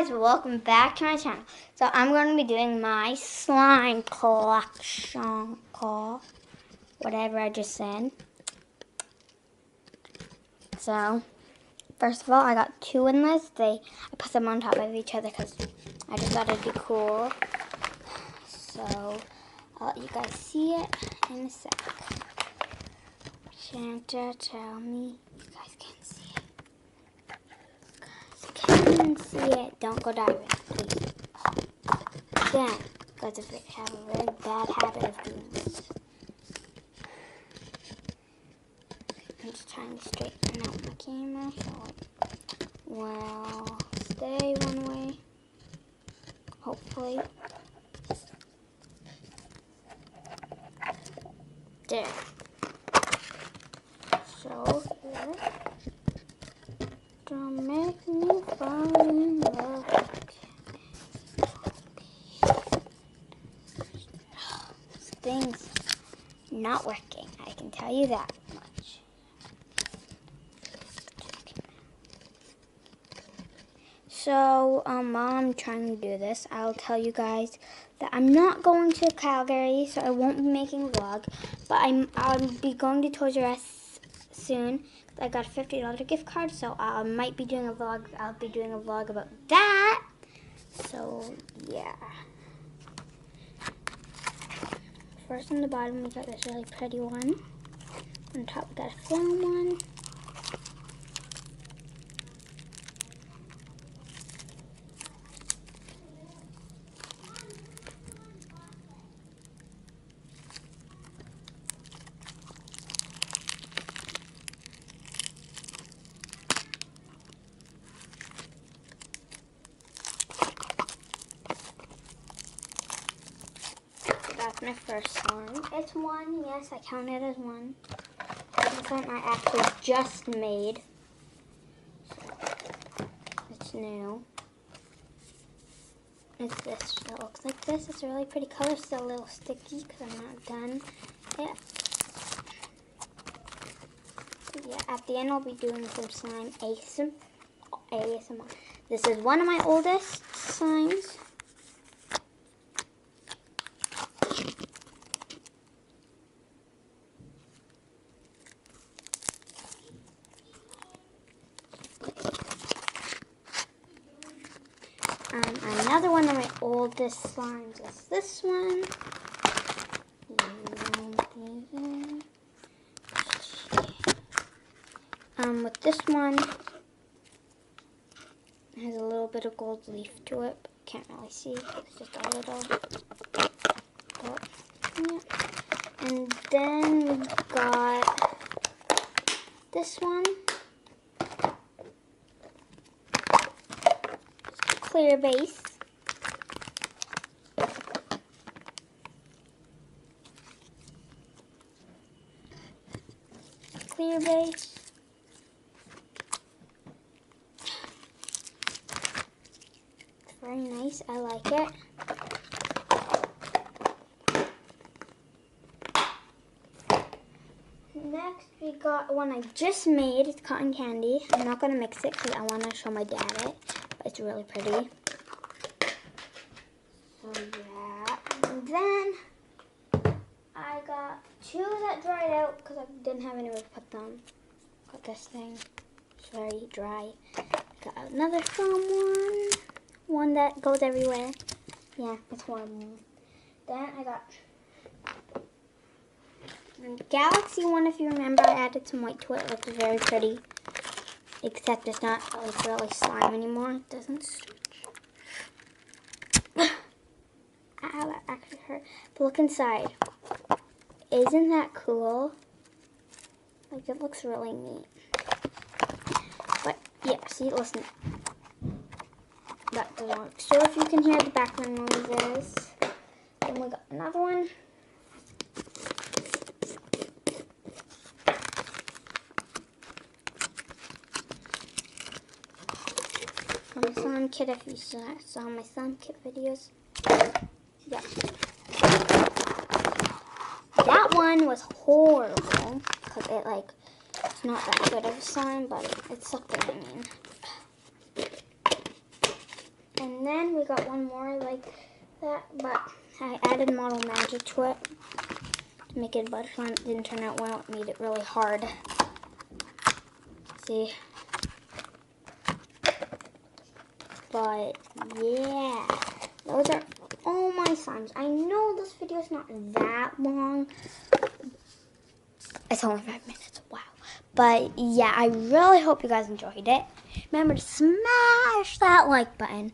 guys, welcome back to my channel. So I'm going to be doing my slime collection, whatever I just said. So first of all, I got two in this. I put them on top of each other because I just thought it'd be cool. So I'll let you guys see it in a sec. Santa, tell me you guys can see it. Can see it. Don't go diving, please. Again, because if they have a very bad habit of doing this. I'm just trying to straighten out my camera so it will stay one way. Hopefully. There. So here. Don't make me fall in love. This thing's not working, I can tell you that much. So, while I'm trying to do this, I'll tell you guys that I'm not going to Calgary, so I won't be making a vlog, but I'll be going to Toys R Us soon. I got a $50 gift card, so I might be doing a vlog. I'll be doing a vlog about that. So, yeah. First on the bottom, we got this really pretty one. On top, we got a foam one. That's my first slime. It's one, yes, I count it as one. This one I actually just made. So it's new. It's this. It looks like this. It's a really pretty color. Still a little sticky because I'm not done yet. So yeah, at the end I'll be doing some slime ASMR. This is one of my oldest slimes. Another one of my oldest slimes is this one. With this one, it has a little bit of gold leaf to it, but can't really see. It's just a little. But, yeah. And then we got this one. Clear base. Clear base. It's very nice. I like it. Next, we got one I just made. It's cotton candy. I'm not going to mix it because I want to show my dad it. It's really pretty. So yeah, and then I got two that dried out because I didn't have anywhere to put them. Got this thing, it's very dry. Got another foam one that goes everywhere. Yeah, it's one. Then I got the Galaxy one. If you remember, I added some white to it. It looks very pretty. Except it's not like really slime anymore. It doesn't stretch. Ow, that actually hurt. But look inside. Isn't that cool? Like, it looks really neat. But yeah, see, listen. That doesn't work. So if you can hear the background noises. Then we got another one. My slime kit, if you saw my slime kit videos. Yeah. That one was horrible because it's not that good of a slime, but it sucked in, I mean. And then we got one more like that, but I added Model Magic to it to make it a butterfly. It didn't turn out well. It made it really hard. See? But yeah, those are all my slimes. I know this video is not that long. It's only 5 minutes. Wow. But yeah, I really hope you guys enjoyed it. Remember to smash that like button.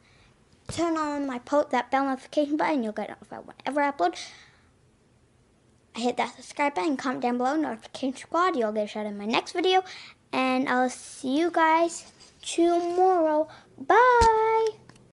Turn on that bell notification button. You'll get notified whenever I upload. Hit that subscribe button. Comment down below. Notification squad. You'll get a shout out in my next video. And I'll see you guys tomorrow. Bye.